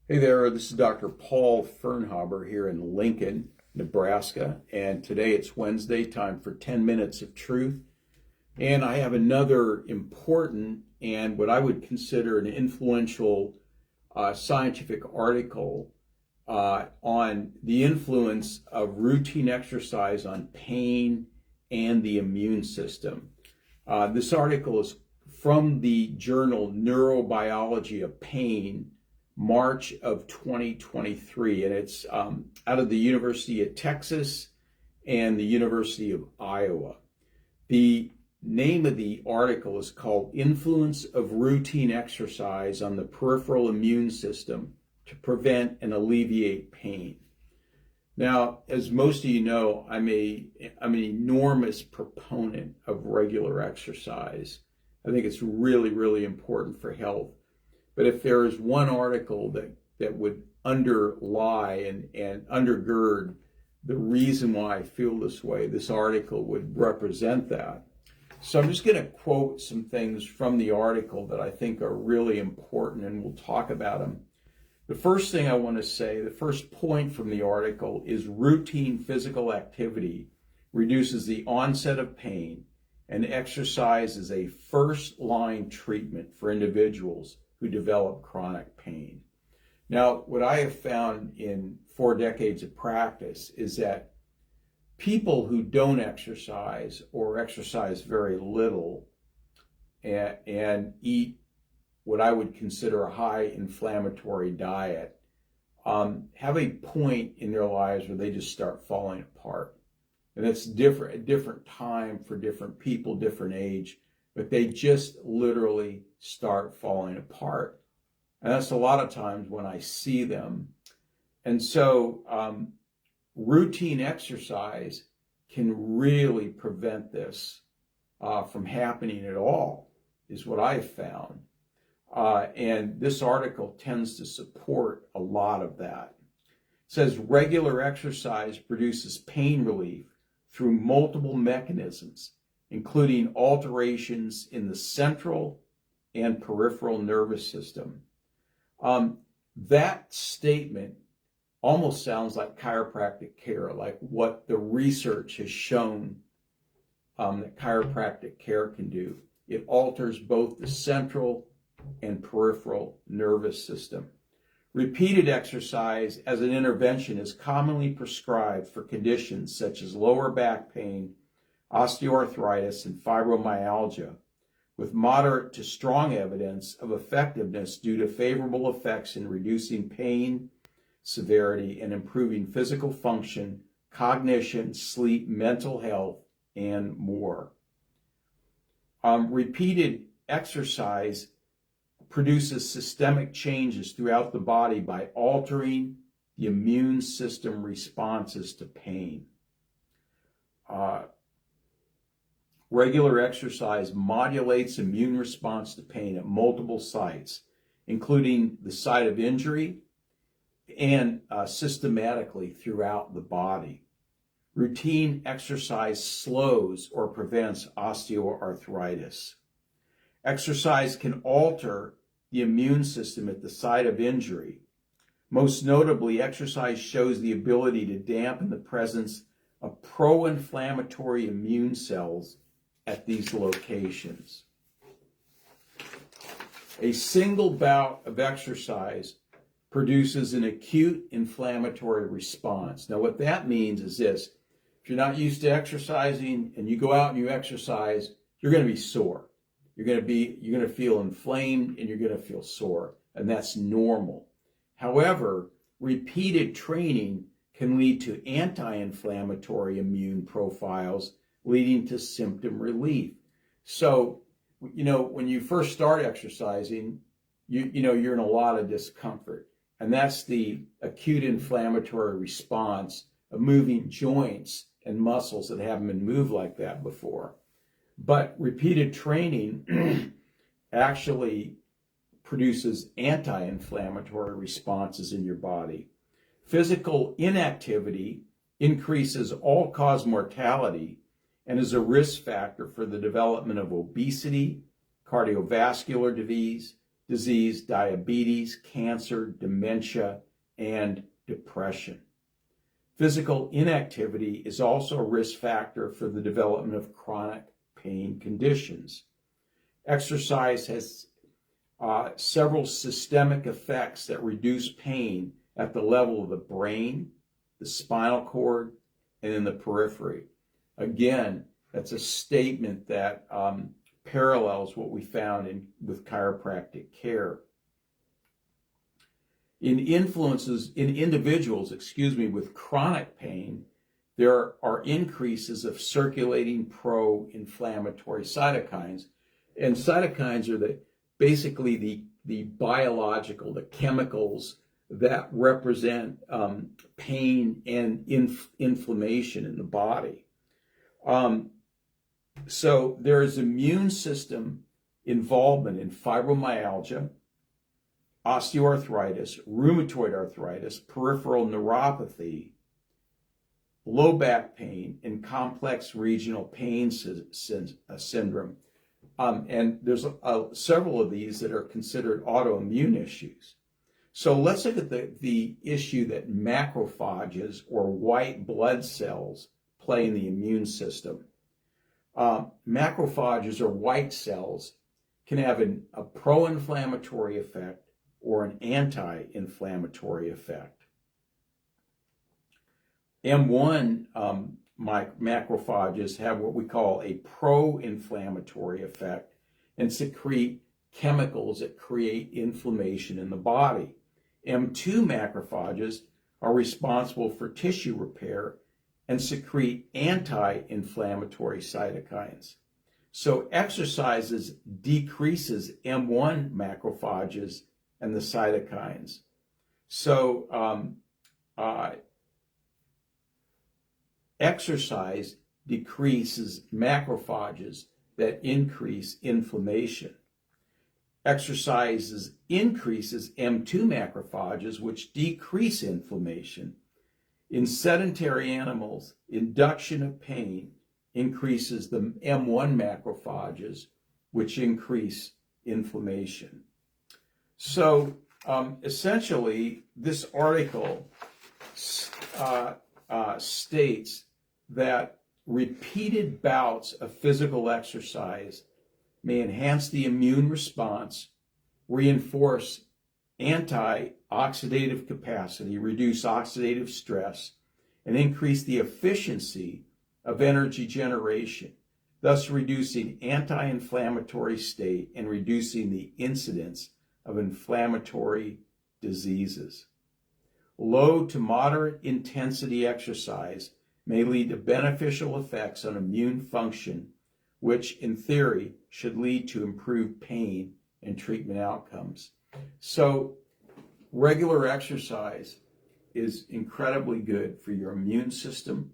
Hey there, this is Dr. Paul Firnhaber here in Lincoln, Nebraska, and today it's Wednesday, time for 10 Minutes of Truth. And I have another important and what I would consider an influential scientific article on the influence of routine exercise on pain and the immune system. This article is from the journal Neurobiology of Pain, March of 2023, and it's out of the University of Texas and the University of Iowa. The name of the article is called Influence of Routine Exercise on the Peripheral Immune System to Prevent and Alleviate Pain. Now, as most of you know, I'm an enormous proponent of regular exercise. I think it's really, really important for health. But if there is one article that would underlie and undergird the reason why I feel this way, this article would represent that. So I'm just going to quote some things from the article that I think are really important, and we'll talk about them. The first thing I want to say, the first point from the article is routine physical activity reduces the onset of pain, and exercise is a first-line treatment for individuals who develop chronic pain. Now, what I have found in 4 decades of practice is that people who don't exercise or exercise very little and eat what I would consider a high inflammatory diet have a point in their lives where they just start falling apart. And it's different, a different time for different people, different age, but they just literally start falling apart. And that's a lot of times when I see them. And so routine exercise can really prevent this from happening at all, is what I've found. And this article tends to support a lot of that. It says regular exercise produces pain relief through multiple mechanisms, including alterations in the central and peripheral nervous system. That statement almost sounds like chiropractic care, like what the research has shown that chiropractic care can do. It alters both the central and peripheral nervous system. Repeated exercise as an intervention is commonly prescribed for conditions such as lower back pain, osteoarthritis, and fibromyalgia, with moderate to strong evidence of effectiveness due to favorable effects in reducing pain severity and improving physical function, cognition, sleep, mental health, and more. Repeated exercise produces systemic changes throughout the body by altering the immune system responses to pain. Regular exercise modulates immune response to pain at multiple sites, including the site of injury and systematically throughout the body. Routine exercise slows or prevents osteoarthritis. Exercise can alter the immune system at the site of injury. Most notably, exercise shows the ability to dampen the presence of pro-inflammatory immune cells at these locations. A single bout of exercise produces an acute inflammatory response. Now, what that means is this: if you're not used to exercising and you go out and you exercise, you're going to be sore. You're going to feel inflamed and you're going to feel sore, and that's normal. However, repeated training can lead to anti-inflammatory immune profiles, leading to symptom relief. So, when you first start exercising, you're in a lot of discomfort, and that's the acute inflammatory response of moving joints and muscles that haven't been moved like that before. But repeated training actually produces anti-inflammatory responses in your body. Physical inactivity increases all-cause mortality and is a risk factor for the development of obesity, cardiovascular disease, disease, diabetes, cancer, dementia, and depression. Physical inactivity is also a risk factor for the development of chronic pain conditions. Exercise has several systemic effects that reduce pain at the level of the brain, the spinal cord, and in the periphery. Again, that's a statement that parallels what we found with chiropractic care. In individuals, with chronic pain, there are increases of circulating pro-inflammatory cytokines. And cytokines are basically the biological, the chemicals that represent pain and inflammation in the body. So there is immune system involvement in fibromyalgia, osteoarthritis, rheumatoid arthritis, peripheral neuropathy, low back pain, and complex regional pain syndrome. And there's several of these that are considered autoimmune issues. So let's look at the issue that macrophages, or white blood cells, play in the immune system. Macrophages, or white cells, can have a pro-inflammatory effect or an anti-inflammatory effect. M1 macrophages have what we call a pro-inflammatory effect and secrete chemicals that create inflammation in the body. M2 macrophages are responsible for tissue repair and secrete anti-inflammatory cytokines. So exercises decreases M1 macrophages and the cytokines. So exercise decreases macrophages that increase inflammation. Exercises increases M2 macrophages, which decrease inflammation. In sedentary animals, induction of pain increases the M1 macrophages, which increase inflammation. So essentially, this article states that repeated bouts of physical exercise may enhance the immune response, reinforce antioxidative capacity, reduce oxidative stress, and increase the efficiency of energy generation, thus reducing anti-inflammatory state and reducing the incidence of inflammatory diseases. Low to moderate intensity exercise may lead to beneficial effects on immune function, which in theory should lead to improved pain and treatment outcomes. So regular exercise is incredibly good for your immune system,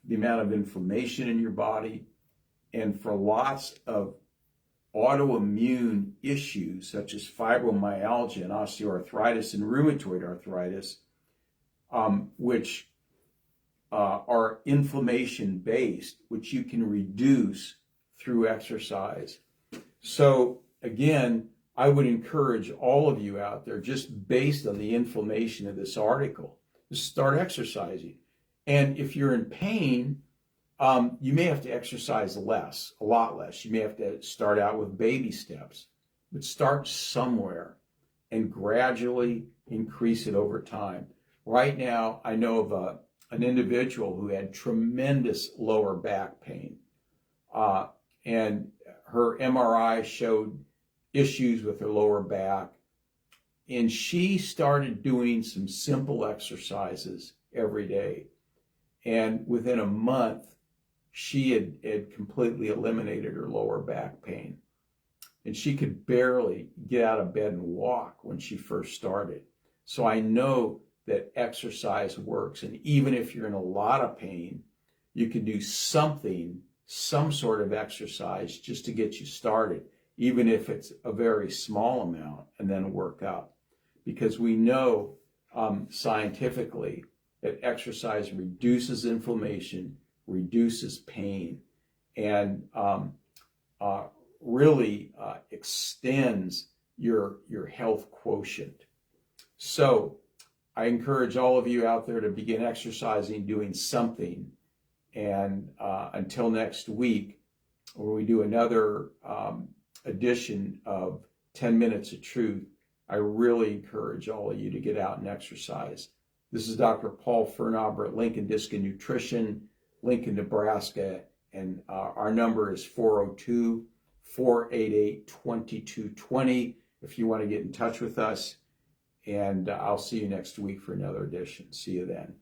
the amount of inflammation in your body, and for lots of autoimmune issues such as fibromyalgia and osteoarthritis and rheumatoid arthritis, which are inflammation based, which you can reduce through exercise. So again, I would encourage all of you out there, just based on the information of this article, to start exercising. And if you're in pain, you may have to exercise less, a lot less. You may have to start out with baby steps, but start somewhere and gradually increase it over time. Right now, I know of an individual who had tremendous lower back pain, and her MRI showed issues with her lower back, and she started doing some simple exercises every day, and within a month she had completely eliminated her lower back pain, and she could barely get out of bed and walk when she first started. So I know that exercise works, and even if you're in a lot of pain, you can do something, some sort of exercise just to get you started, even if it's a very small amount, and then work up. Because we know scientifically that exercise reduces inflammation, reduces pain, and really extends your health quotient. So I encourage all of you out there to begin exercising, doing something. And until next week, where we do another edition of 10 Minutes of Truth, I really encourage all of you to get out and exercise. This is Dr. Paul Firnhaber at Lincoln Disc and Nutrition, Lincoln, Nebraska, and our number is 402-488-2220 if you want to get in touch with us. And I'll see you next week for another edition. See you then.